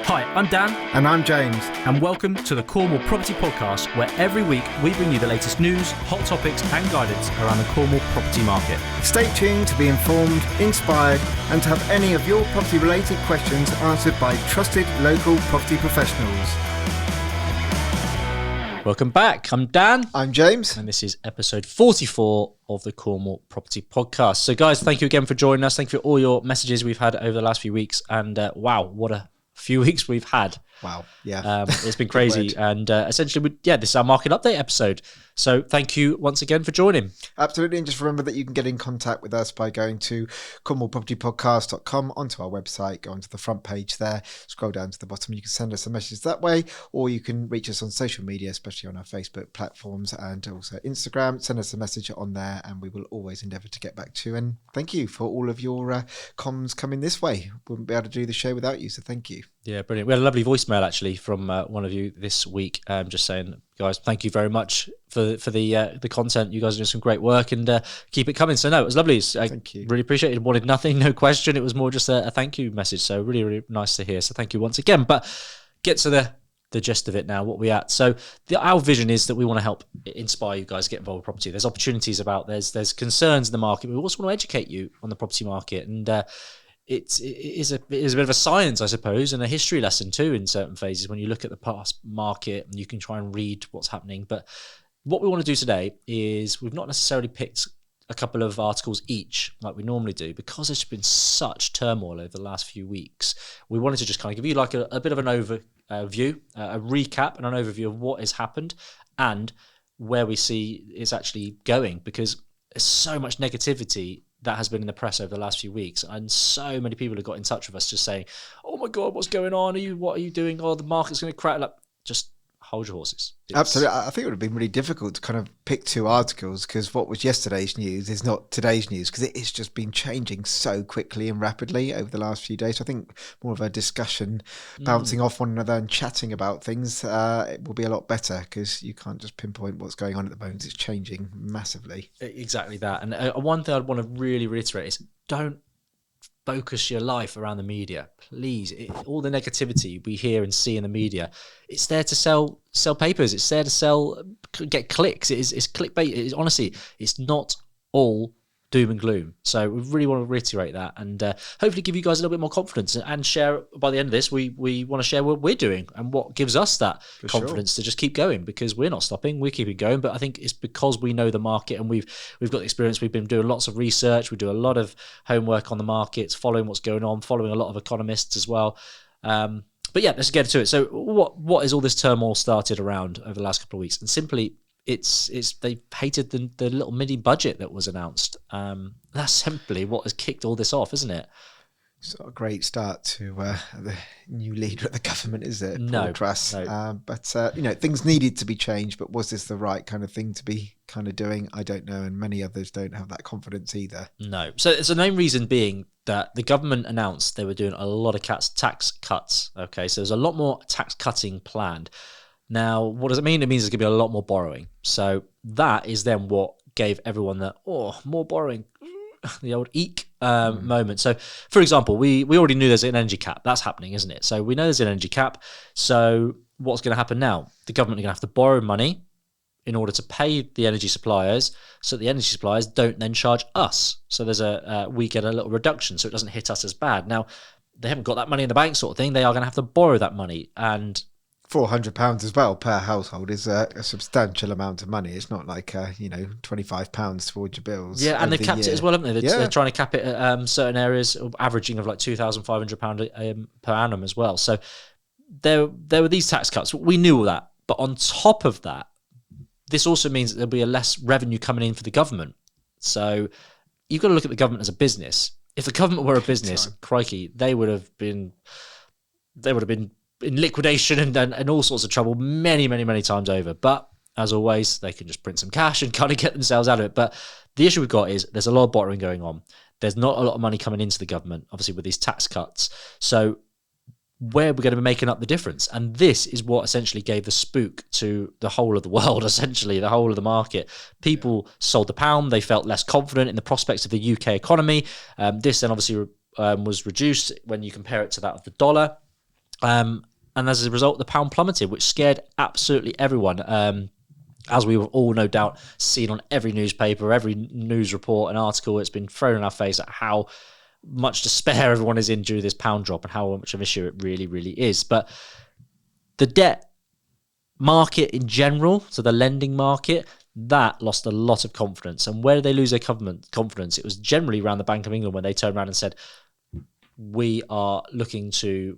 Hi, I'm Dan. And I'm James. And welcome to the Cornwall Property Podcast, where every week we bring you the latest news, hot topics and guidance around the Cornwall property market. Stay tuned to be informed, inspired and to have any of your property related questions answered by trusted local property professionals. Welcome back. I'm Dan. I'm James. And this is episode 44 of the Cornwall Property Podcast. So guys, thank you again for joining us. Thank you for all your messages we've had over the last few weeks. And wow, what a few weeks we've had. Wow. Yeah. It's been crazy. And essentially, this is our market update episode. So thank you once again for joining. Absolutely. And just remember that you can get in contact with us by going to cornwallpropertypodcast.com, onto our website, go onto the front page there, scroll down to the bottom. You can send us a message that way, or you can reach us on social media, especially on our Facebook platforms and also Instagram. Send us a message on there and we will always endeavour to get back to you. And thank you for all of your comms coming this way. Wouldn't be able to do the show without you, so thank you. Yeah, brilliant. We had a lovely voicemail actually from one of you this week, just saying, guys, thank you very much for the content. You guys are doing some great work and keep it coming. So no, it was lovely. Thank you. Really appreciate it. Wanted nothing, no question. It was more just a thank you message. So really, really nice to hear. So thank you once again. But get to the gist of it now, what we're at. So our vision is that we want to help inspire you guys to get involved with property. There's opportunities about, there's concerns in the market. We also want to educate you on the property market. And it is a bit of a science, I suppose, and a history lesson too in certain phases when you look at the past market and you can try and read what's happening. But what we want to do today is we've not necessarily picked a couple of articles each like we normally do because there's been such turmoil over the last few weeks. We wanted to just kind of give you like a bit of an overview, a recap and an overview of what has happened and where we see it's actually going, because there's so much negativity that has been in the press over the last few weeks, and so many people have got in touch with us just saying, "Oh my God, what's going on? What are you doing? Oh, the market's going to crack." Like, just hold your horses. Absolutely. I think it would have been really difficult to kind of pick two articles because what was yesterday's news is not today's news, because it has just been changing so quickly and rapidly over the last few days. So I think more of a discussion, bouncing off one another and chatting about things, it will be a lot better because you can't just pinpoint what's going on at the moment. It's changing massively. Exactly that. And one thing I'd want to really reiterate is don't focus your life around the media, please. All the negativity we hear and see in the media, it's there to sell papers. It's there to get clicks. It's clickbait. Honestly, it's not all doom and gloom. So we really want to reiterate that and hopefully give you guys a little bit more confidence and share. By the end of this, we want to share what we're doing and what gives us that confidence to just keep going, because we're not stopping, we're keeping going. But I think it's because we know the market and we've got the experience. We've been doing lots of research. We do a lot of homework on the markets, following what's going on, following a lot of economists as well. But yeah, let's get to it. So what is all this turmoil started around over the last couple of weeks? And simply, it's they hated the little mini budget that was announced. That's simply what has kicked all this off, isn't it? It's not a great start to the new leader of the government, is it? No, Paul Truss. no. But things needed to be changed. But was this the right kind of thing to be kind of doing? I don't know, and many others don't have that confidence either. No. So the main reason being that the government announced they were doing a lot of tax cuts. Okay, so there's a lot more tax cutting planned. Now, what does it mean? It means there's going to be a lot more borrowing. So that is then what gave everyone more borrowing, the old eek moment. So, for example, we already knew there's an energy cap. That's happening, isn't it? So we know there's an energy cap. So what's going to happen now? The government are going to have to borrow money in order to pay the energy suppliers, so the energy suppliers don't then charge us. So there's we get a little reduction, so it doesn't hit us as bad. Now, they haven't got that money in the bank sort of thing. They are going to have to borrow that money, and £400 as well per household is a substantial amount of money. It's not like £25 towards your bills. Yeah, and they've capped it as well, haven't they? They're trying to cap it at certain areas, averaging of like £2,500 per annum as well. So there were these tax cuts. We knew all that, but on top of that, this also means that there'll be a less revenue coming in for the government. So you've got to look at the government as a business. If the government were a business, crikey, they would have been in liquidation and all sorts of trouble many, many, many times over. But as always, they can just print some cash and kind of get themselves out of it. But the issue we've got is there's a lot of borrowing going on. There's not a lot of money coming into the government, obviously, with these tax cuts. So where we're going to be making up the difference. And this is what essentially gave the spook to the whole of the world, essentially, the whole of the market. People sold the pound. They felt less confident in the prospects of the UK economy. This then obviously was reduced when you compare it to that of the dollar. And as a result, the pound plummeted, which scared absolutely everyone. As we've all no doubt seen on every newspaper, every news report and article, it's been thrown in our face at how much despair everyone is in due to this pound drop and how much of an issue it really, really is. But the debt market in general, so the lending market, that lost a lot of confidence. And where did they lose their confidence? It was generally around the Bank of England when they turned around and said, we are looking to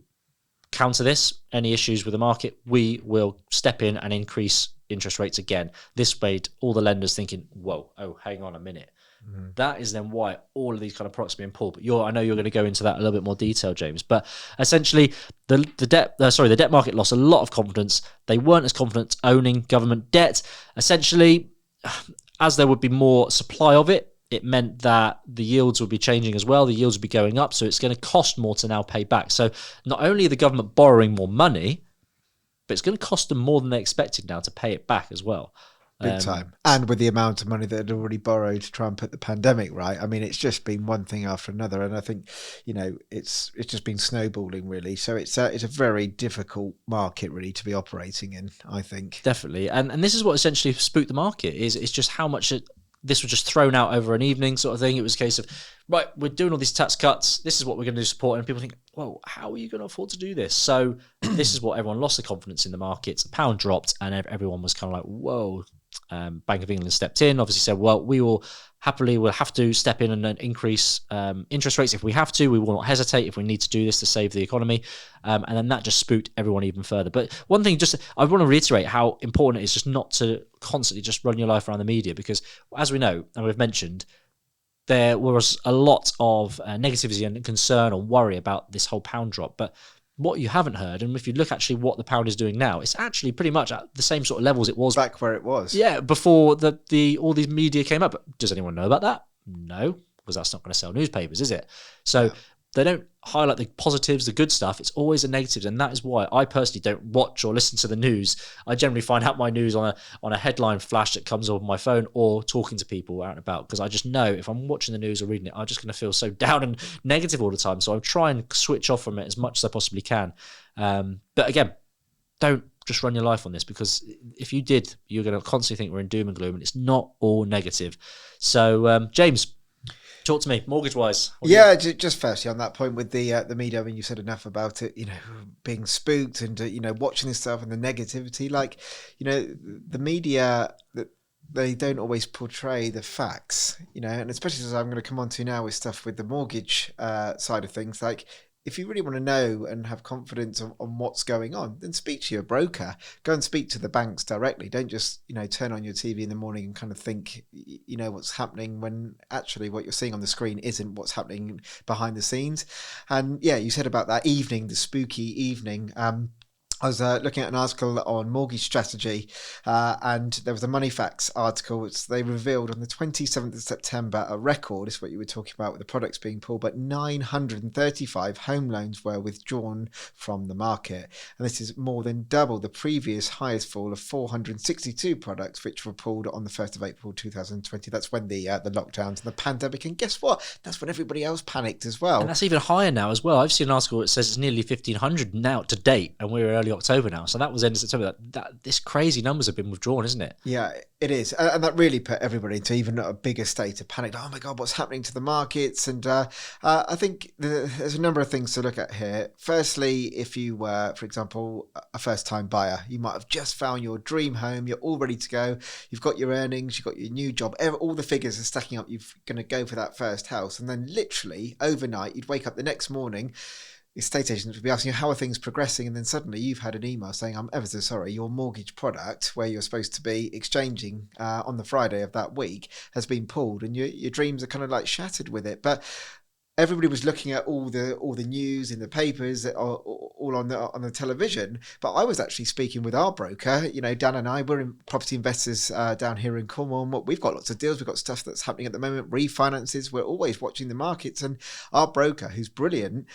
counter this. Any issues with the market, we will step in and increase interest rates again. This made all the lenders thinking, whoa, oh, hang on a minute. That is then why all of these kind of products are being pulled. But I know you're going to go into that in a little bit more detail, James. But essentially, the debt market lost a lot of confidence. They weren't as confident owning government debt. Essentially, as there would be more supply of it, it meant that the yields would be changing as well. The yields would be going up, so it's going to cost more to now pay back. So not only are the government borrowing more money, but it's going to cost them more than they expected now to pay it back as well. Big time. And with the amount of money that had already borrowed to try and put the pandemic right. I mean, it's just been one thing after another. And I think, it's just been snowballing really. So it's a very difficult market really to be operating in, I think. Definitely. And this is what essentially spooked the market is it's just how much this was just thrown out over an evening sort of thing. It was a case of, right, we're doing all these tax cuts. This is what we're going to do to support. And people think, well, how are you going to afford to do this? So this is what everyone lost the confidence in the markets. The pound dropped and everyone was kind of like, whoa. Bank of England stepped in, obviously said, well, we'll have to step in and increase interest rates if we have to. We will not hesitate if we need to do this to save the economy. And then that just spooked everyone even further. But one thing, I want to reiterate how important it is just not to constantly just run your life around the media, because as we know, and we've mentioned, there was a lot of negativity and concern or worry about this whole pound drop. But what you haven't heard, and if you look actually what the pound is doing now, it's actually pretty much at the same sort of levels it was back where it was. Yeah, before all these media came up. But does anyone know about that? No, because that's not going to sell newspapers, is it? So they don't highlight the positives, the good stuff. It's always the negatives, and that is why I personally don't watch or listen to the news. I generally find out my news on a headline flash that comes up on my phone or talking to people out and about, because I just know if I'm watching the news or reading it, I'm just going to feel so down and negative all the time. So I try and switch off from it as much as I possibly can. But again, don't just run your life on this, because if you did, you're going to constantly think we're in doom and gloom, and it's not all negative. So, James, talk to me, mortgage-wise. Yeah, just firstly on that point with the media, I mean, you said enough about it, being spooked and, watching this stuff and the negativity. Like, the media, they don't always portray the facts, and especially as I'm going to come on to now with stuff with the mortgage side of things, like, if you really want to know and have confidence on what's going on, then speak to your broker. Go and speak to the banks directly. Don't just, turn on your TV in the morning and kind of think, what's happening, when actually what you're seeing on the screen isn't what's happening behind the scenes. And yeah, you said about that evening, the spooky evening. I was looking at an article on mortgage strategy, and there was a Money Facts article which they revealed on the 27th of September, a record, is what you were talking about with the products being pulled, but 935 home loans were withdrawn from the market. And this is more than double the previous highest fall of 462 products, which were pulled on the 1st of April 2020. That's when the lockdowns and the pandemic, and guess what? That's when everybody else panicked as well. And that's even higher now as well. I've seen an article that says it's nearly 1,500 now to date, and we're early October now, so that was end of September. This crazy numbers have been withdrawn, isn't it? Yeah, it is, and that really put everybody into even a bigger state of panic. Oh my god, what's happening to the markets? And I think there's a number of things to look at here. Firstly, if you were, for example, a first-time buyer, you might have just found your dream home, you're all ready to go, you've got your earnings, you've got your new job, all the figures are stacking up, you're going to go for that first house, and then literally overnight you'd wake up the next morning, estate agents would be asking you, how are things progressing? And then suddenly you've had an email saying, I'm ever so sorry, your mortgage product, where you're supposed to be exchanging on the Friday of that week, has been pulled, and your dreams are kind of like shattered with it. But everybody was looking at all the news in the papers, all on the television. But I was actually speaking with our broker. Dan and I, we're in property investors down here in Cornwall. We've got lots of deals. We've got stuff that's happening at the moment, refinances. We're always watching the markets. And our broker, who's brilliant,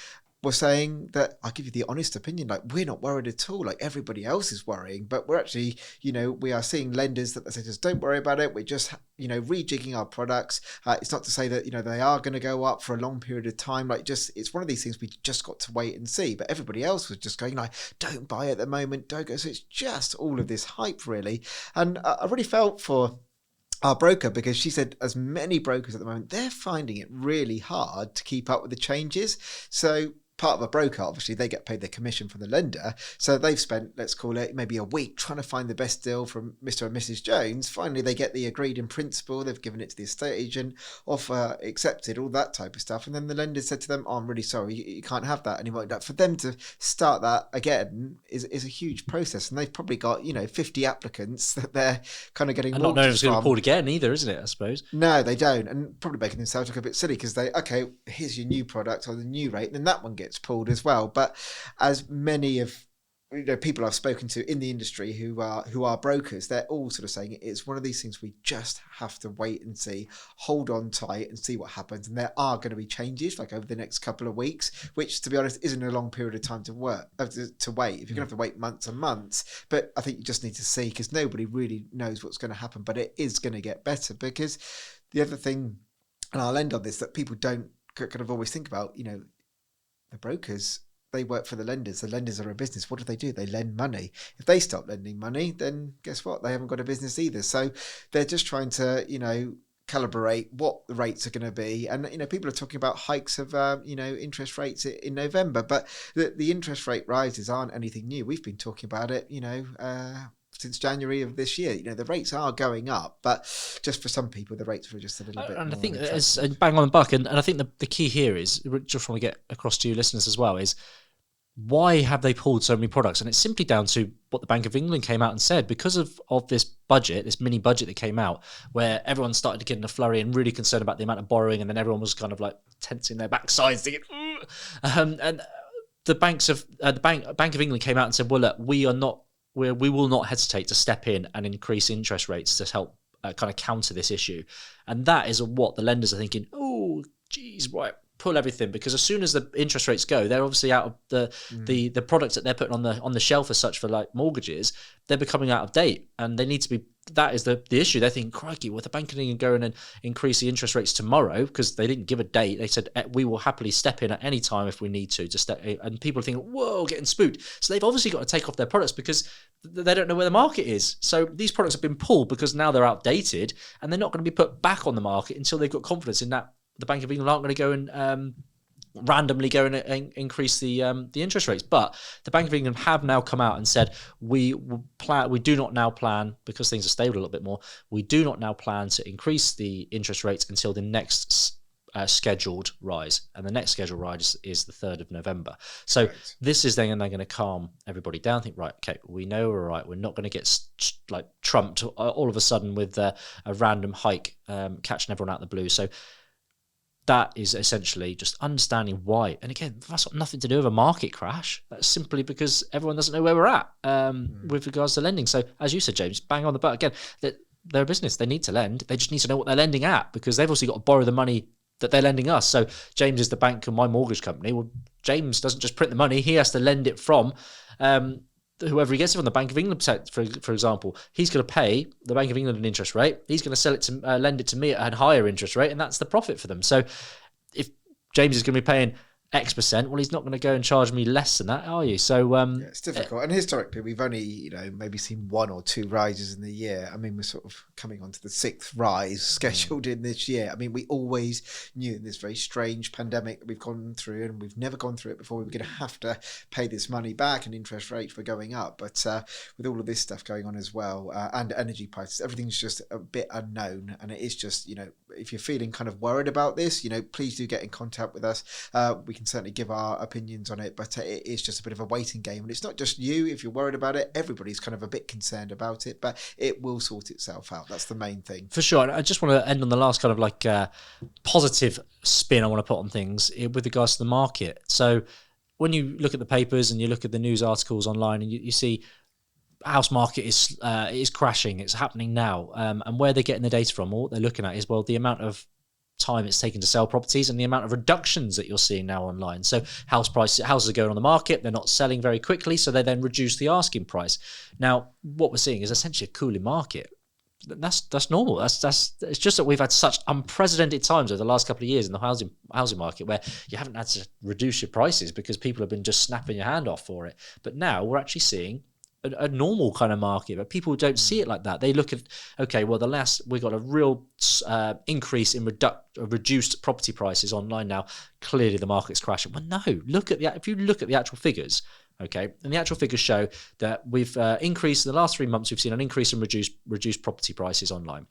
were saying that, I'll give you the honest opinion, like, we're not worried at all. Like, everybody else is worrying, but we're actually, we are seeing lenders that say, just don't worry about it. We're just, rejigging our products. It's not to say that, they are going to go up for a long period of time. Like, just, it's one of these things we just got to wait and see. But everybody else was just going, like, don't buy at the moment, don't go. So it's just all of this hype, really. And I really felt for our broker, because she said as many brokers at the moment, they're finding it really hard to keep up with the changes. So part of a broker, obviously they get paid their commission from the lender, so they've spent, let's call it, maybe a week trying to find the best deal from Mr. and Mrs. Jones. Finally they get the agreed in principle, they've given it to the estate agent, offer accepted, all that type of stuff, and then the lender said to them, I'm really sorry, you can't have that anymore. For them to start that again is a huge process, and they've probably got 50 applicants that they're kind of getting, and not knowing if it's going to be pulled again either, isn't it, I suppose? No, they don't, and probably making themselves look a bit silly, because here's your new product on the new rate, and then that one gets pulled as well. But as many of people I've spoken to in the industry who are brokers, they're all sort of saying it's one of these things we just have to wait and see, hold on tight and see what happens. And there are going to be changes like over the next couple of weeks, which, to be honest, isn't a long period of time to wait. If you're going to have to wait months and months, but I think you just need to see, because nobody really knows what's going to happen, but it is going to get better. Because the other thing, and I'll end on this, that people don't kind of always think about, the brokers, they work for the lenders. The lenders are a business. What do? They lend money. If they stop lending money, then guess what? They haven't got a business either. So they're just trying to, calibrate what the rates are going to be. And, people are talking about hikes of, interest rates in November. But the interest rate rises aren't anything new. We've been talking about it, since January of this year. The rates are going up, but just for some people the rates were just a little bit and more I think it's bang on the buck, and I think the key here is, just want to get across to you listeners as well, is why have they pulled so many products? And it's simply down to what the Bank of England came out and said, because of this budget, this mini budget that came out, where everyone started to get in a flurry and really concerned about the amount of borrowing, and then everyone was kind of like tensing their backsides thinking, and the Bank of England came out and said, well, look, we will not hesitate to step in and increase interest rates to help kind of counter this issue. And that is what the lenders are thinking, oh, geez, right, pull everything, because as soon as the interest rates go, they're obviously out of the products that they're putting on the shelf as such for like mortgages, they're becoming out of date, and they need to be. That is the issue. They're thinking, crikey, with the Bank of England going and increase the interest rates tomorrow, because they didn't give a date. They said we will happily step in at any time if we need to step in. And people are thinking, whoa, getting spooked. So they've obviously got to take off their products because they don't know where the market is. So these products have been pulled because now they're outdated, and they're not going to be put back on the market until they've got confidence in that the Bank of England aren't going to go and randomly go and increase the interest rates. But the Bank of England have now come out and said we do not now plan, because things are stable a little bit more, we do not now plan to increase the interest rates until the next scheduled rise, and the next scheduled rise is the 3rd of November. So right. This is then, and they're going to calm everybody down, think, right, okay, we know we're right, we're not going to get like trumped all of a sudden with a random hike catching everyone out of the blue. So that is essentially just understanding why. And again, that's got nothing to do with a market crash. That's simply because everyone doesn't know where we're at with regards to lending. So as you said, James, bang on the butt again, that they're a business. They need to lend. They just need to know what they're lending at, because they've also got to borrow the money that they're lending us. So James is the bank and my mortgage company. Well, James doesn't just print the money. He has to lend it from whoever he gets it from, the Bank of England, for example. He's going to pay the Bank of England an interest rate. He's going to sell it to lend it to me at a higher interest rate, and that's the profit for them. So if James is going to be paying X%, well, he's not going to go and charge me less than that, are you? So it's difficult. And historically, we've only, maybe seen 1 or 2 rises in the year. I mean, we're sort of coming on to the 6th rise scheduled in this year. I mean, we always knew in this very strange pandemic that we've gone through, and we've never gone through it before, we were going to have to pay this money back, and interest rates were going up. But with all of this stuff going on as well, and energy prices, everything's just a bit unknown. And it is just, if you're feeling kind of worried about this, please do get in contact with us. We can certainly give our opinions on it, but it is just a bit of a waiting game. And it's not just you, if you're worried about it, everybody's kind of a bit concerned about it, but it will sort itself out. That's the main thing. For sure. And I just want to end on the last kind of like positive spin I want to put on things with regards to the market. So when you look at the papers and you look at the news articles online, and you see house market is crashing, it's happening now, and where they're getting the data from, or what they're looking at is, well, the amount of time it's taken to sell properties and the amount of reductions that you're seeing now online. So houses are going on the market, they're not selling very quickly, so they then reduce the asking price. Now, what we're seeing is essentially a cooling market. That's normal. It's just that we've had such unprecedented times over the last couple of years in the housing market where you haven't had to reduce your prices because people have been just snapping your hand off for it. But now we're actually seeing a normal kind of market, but people don't see it like that. They look at, okay, well, we got a real increase in reduced property prices online now. Clearly, the market's crashing. Well, no. If you look at the actual figures, okay, and the actual figures show that we've increased in the last 3 months. We've seen an increase in reduced property prices online.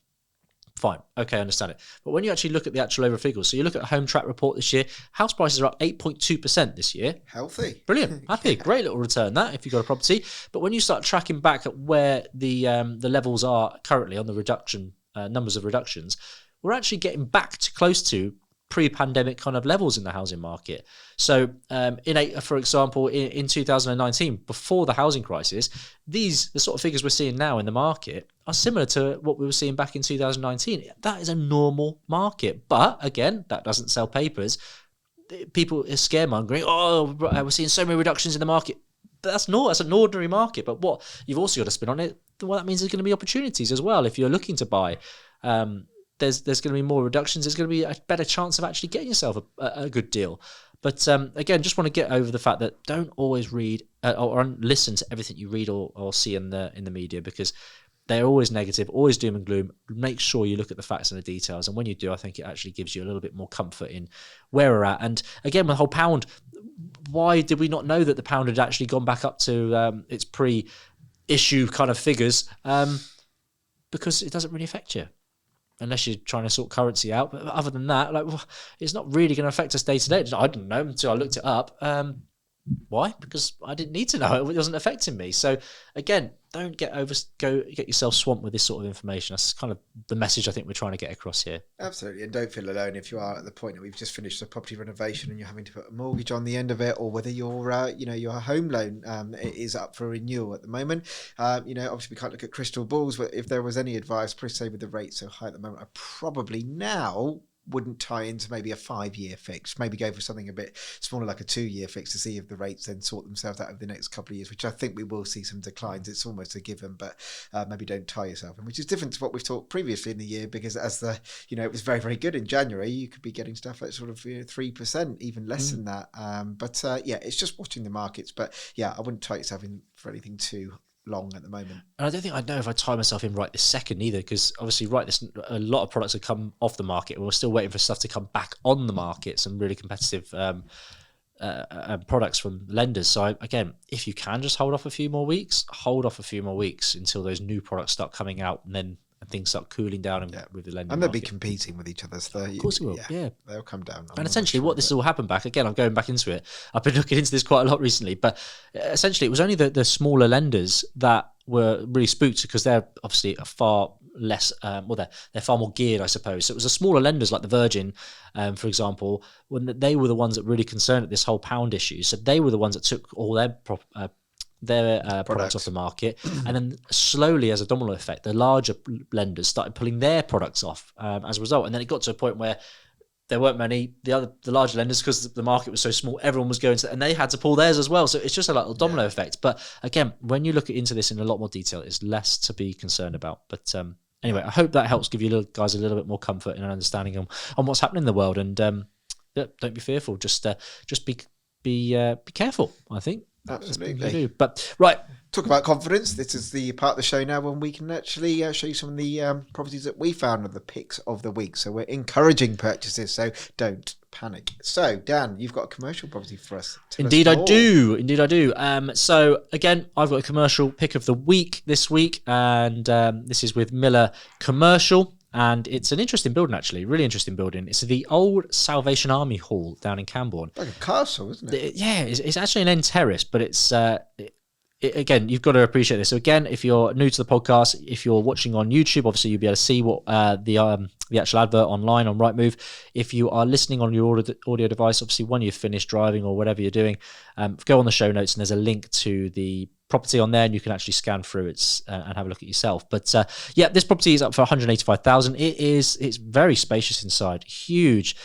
Fine. Okay, I understand it. But when you actually look at the actual overall figures, so you look at a Home Track report this year, house prices are up 8.2% this year. Healthy. Brilliant. Happy. Great little return that if you've got a property. But when you start tracking back at where the levels are currently on the reduction, numbers of reductions, we're actually getting back to close to pre-pandemic kind of levels in the housing market. So for example, in 2019, before the housing crisis, the sort of figures we're seeing now in the market are similar to what we were seeing back in 2019. That is a normal market. But again, that doesn't sell papers. People are scaremongering. Oh, we're seeing so many reductions in the market. But that's an ordinary market. But what you've also got to spin on it, well, that means there's going to be opportunities as well if you're looking to buy. There's going to be more reductions. There's going to be a better chance of actually getting yourself a good deal. But again, just want to get over the fact that don't always read or listen to everything you read or see in the media, because they're always negative, always doom and gloom. Make sure you look at the facts and the details. And when you do, I think it actually gives you a little bit more comfort in where we're at. And again, with the whole pound, why did we not know that the pound had actually gone back up to its pre-issue kind of figures? Because it doesn't really affect you, unless you're trying to sort currency out. But other than that, it's not really going to affect us day to day. I didn't know until I looked it up. Why? Because I didn't need to know. It wasn't affecting me. So again, don't get yourself swamped with this sort of information. That's kind of the message I think we're trying to get across here. Absolutely. And don't feel alone if you are at the point that we've just finished a property renovation and you're having to put a mortgage on the end of it, or whether your home loan is up for renewal at the moment. Obviously we can't look at crystal balls, but if there was any advice, per se, with the rates so high at the moment, I probably now wouldn't tie into maybe a 5-year fix, maybe go for something a bit smaller, like a 2-year fix, to see if the rates then sort themselves out over the next couple of years, which I think we will see some declines. It's almost a given, but maybe don't tie yourself in, which is different to what we've talked previously in the year, because it was very, very good in January. You could be getting stuff at sort of 3%, even less than that. It's just watching the markets. But yeah, I wouldn't tie yourself in for anything too long at the moment. And I don't think I know if I tie myself in right this second either, because obviously a lot of products have come off the market and we're still waiting for stuff to come back on the market, some really competitive products from lenders. So again, if you can just hold off a few more weeks until those new products start coming out, and then things start cooling down with the lending. And they'll market. be competing with each other. So of course it will. Yeah. They'll come down. And essentially what this will happen back, again, I'm going back into it. I've been looking into this quite a lot recently, but essentially it was only the smaller lenders that were really spooked, because they're obviously a far less, they're far more geared, I suppose. So it was the smaller lenders like the Virgin, for example, when they were the ones that really concerned at this whole pound issue. So they were the ones that took all their products off the market, and then slowly, as a domino effect, the larger lenders started pulling their products off as a result. And then it got to a point where there weren't many the larger lenders, because the market was so small, everyone was going to, and they had to pull theirs as well. So it's just a little domino effect. But again, when you look into this in a lot more detail, it's less to be concerned about. But anyway, I hope that helps give you guys a little bit more comfort and an understanding on what's happening in the world. And don't be fearful. Just be careful, I think. Absolutely. But right, talk about confidence. This is the part of the show now when we can actually show you some of the properties that we found of the picks of the week. So we're encouraging purchases, so don't panic. So Dan, you've got a commercial property for us. Indeed I do. So again, I've got a commercial pick of the week this week, and this is with Miller Commercial. And it's an interesting building, actually. Really interesting building. It's the old Salvation Army Hall down in Camborne. Like a castle, isn't it? Yeah, it's actually an end terrace, but it's... again, you've got to appreciate this. So again, if you're new to the podcast, if you're watching on YouTube, obviously you'll be able to see what the actual advert online on Rightmove. If you are listening on your audio device, obviously when you've finished driving or whatever you're doing, go on the show notes and there's a link to the property on there, and you can actually scan through it and have a look at yourself. But yeah, this property is up for 185,000. It's very spacious inside, huge.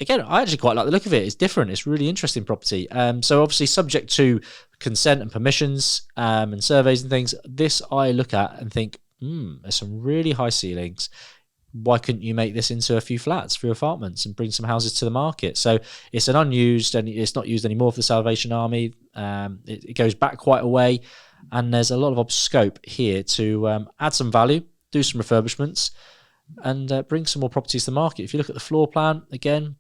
Again, I actually quite like the look of it. It's different. It's really interesting property. So obviously subject to consent and permissions and surveys and things. This I look at and think, there's some really high ceilings. Why couldn't you make this into a few flats, few apartments, and bring some houses to the market? So it's an unused, and it's not used anymore for the Salvation Army. It goes back quite a way, and there's a lot of scope here to add some value, do some refurbishments, and bring some more properties to the market. If you look at the floor plan, again,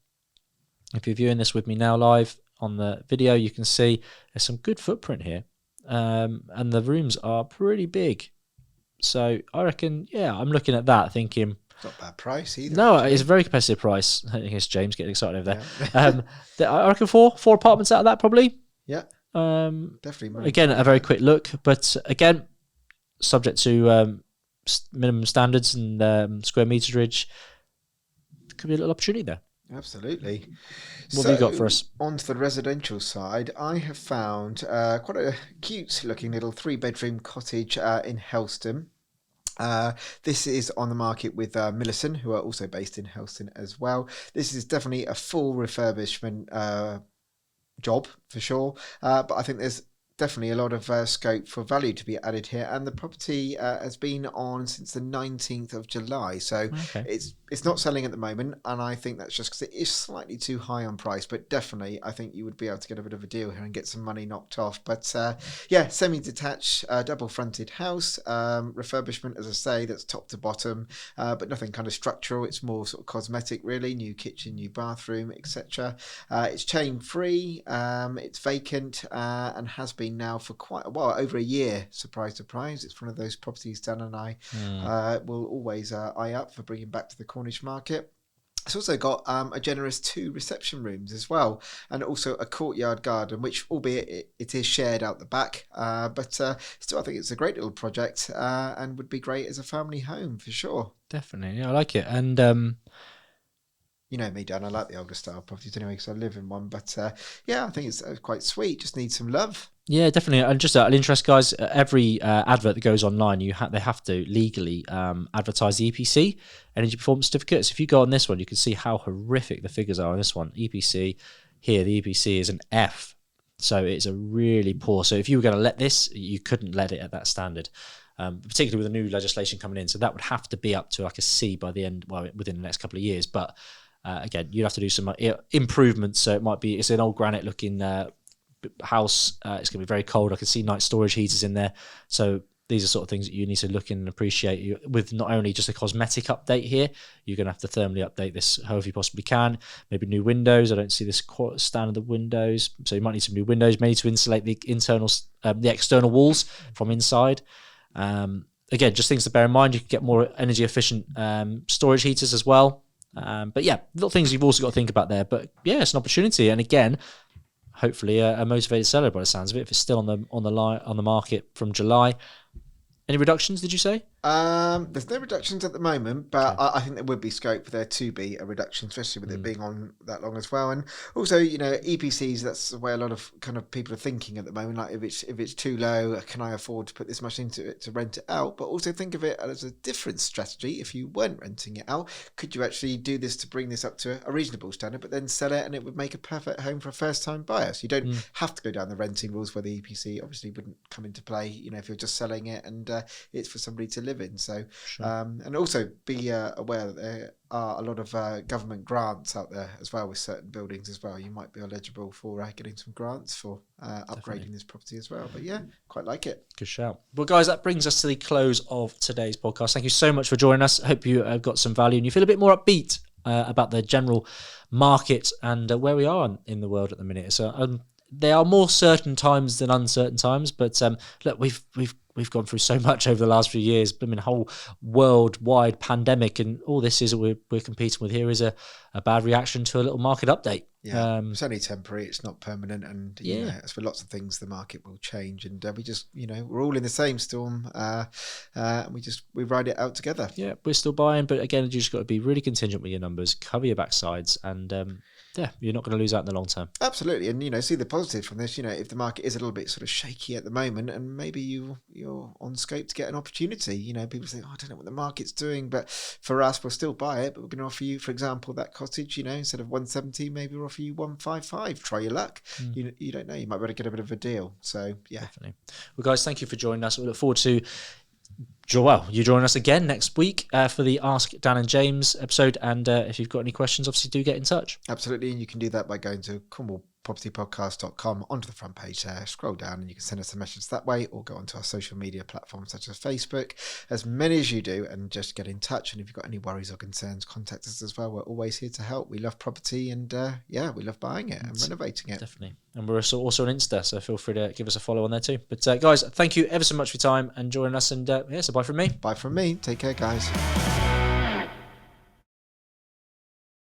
if you're viewing this with me now live on the video, you can see there's some good footprint here, and the rooms are pretty big. So I reckon, yeah, I'm looking at that thinking, not a bad price either. No, it's a very competitive price. I think it's James getting excited over there. Yeah. I reckon four apartments out of that probably. Yeah, definitely. Again, a very quick look, but again, subject to minimum standards and square meterage. Could be a little opportunity there. Absolutely. What have you got for us? On to the residential side, I have found quite a cute looking little 3-bedroom cottage in Helston. This is on the market with Millicent, who are also based in Helston as well. This is definitely a full refurbishment job for sure, but I think there's definitely a lot of scope for value to be added here, and the property has been on since the 19th of July, so it's not selling at the moment, and I think that's just because it is slightly too high on price, but definitely I think you would be able to get a bit of a deal here and get some money knocked off. But yeah, semi-detached, double-fronted house, refurbishment, as I say, that's top to bottom, but nothing kind of structural. It's more sort of cosmetic really, new kitchen, new bathroom, etc. It's chain-free, it's vacant, and has been now for quite a while, over a year. Surprise, surprise. It's one of those properties Dan and I will always eye up for bringing back to the Cornish market. It's also got a generous 2 reception rooms as well, and also a courtyard garden, which, albeit it is shared out the back, but still I think it's a great little project and would be great as a family home for sure. Definitely, yeah, I like it. And you know me, Dan, I like the older style properties anyway because I live in one, but yeah, I think it's quite sweet, just needs some love. Yeah, definitely. And just out of interest, guys, every advert that goes online, they have to legally advertise the EPC, Energy Performance Certificate. So if you go on this one, you can see how horrific the figures are on this one. EPC, here, the EPC is an F. So it's a really poor. So if you were going to let this, you couldn't let it at that standard, particularly with the new legislation coming in. So that would have to be up to like a C by the end, well, within the next couple of years. But again, you'd have to do some improvements. So it's an old granite looking house. It's going to be very cold. I can see night storage heaters in there. So these are sort of things that you need to look in and appreciate. With not only just a cosmetic update here, you're going to have to thermally update this however you possibly can. Maybe new windows. I don't see this standard of windows, so you might need some new windows. May need to insulate the the external walls from inside. Again, just things to bear in mind. You can get more energy efficient storage heaters as well. But yeah, little things you've also got to think about there. But yeah, it's an opportunity, and again, hopefully a motivated seller by the sounds of it. If it's still on the market from July. Any reductions, did you say? There's no reductions at the moment, but I think there would be scope for there to be a reduction, especially with it being on that long as well. And also, you know, EPCs, that's the way a lot of kind of people are thinking at the moment. Like, if it's too low, can I afford to put this much into it to rent it out? But also think of it as a different strategy. If you weren't renting it out, could you actually do this to bring this up to a reasonable standard, but then sell it, and it would make a perfect home for a first-time buyer? So you don't have to go down the renting rules where the EPC obviously wouldn't come into play, you know, if you're just selling it and it's for somebody to live in. So and also be aware that there are a lot of government grants out there as well with certain buildings as well. You might be eligible for getting some grants for upgrading this property as well. But yeah, quite like it. Good shout. Well, guys, that brings us to the close of today's podcast. Thank you so much for joining us. I hope you have got some value and you feel a bit more upbeat about the general market and where we are in the world at the minute. So there are more certain times than uncertain times, but look, we've gone through so much over the last few years. I mean, a whole worldwide pandemic, and all this is we're competing with here is a bad reaction to a little market update. Yeah, it's only temporary. It's not permanent, and yeah, as for lots of things, the market will change, and we just, you know, we're all in the same storm. We ride it out together. Yeah, we're still buying, but again, you just got to be really contingent with your numbers, cover your backsides, and Yeah, you're not going to lose out in the long term. Absolutely. And, see the positive from this, if the market is a little bit sort of shaky at the moment and maybe you're on scope to get an opportunity, people say, I don't know what the market's doing, but for us, we'll still buy it, but we're going to offer you, for example, that cottage, instead of 170, maybe we'll offer you 155. Try your luck. You don't know. You might be able to get a bit of a deal. So, yeah. Definitely. Well, guys, thank you for joining us. We look forward to you join us again next week for the Ask Dan and James episode. And if you've got any questions, obviously do get in touch. Absolutely. And you can do that by going to cornwallpropertypodcast.com onto the front page there, scroll down and you can send us a message that way, or go onto our social media platforms such as Facebook, as many as you do, and just get in touch. And if you've got any worries or concerns, contact us as well. We're always here to help. We love property and we love buying it and renovating it. Definitely. And we're also on Insta, so feel free to give us a follow on there too. But guys, thank you ever so much for your time and joining us. And so bye from me. Bye from me. Take care, guys.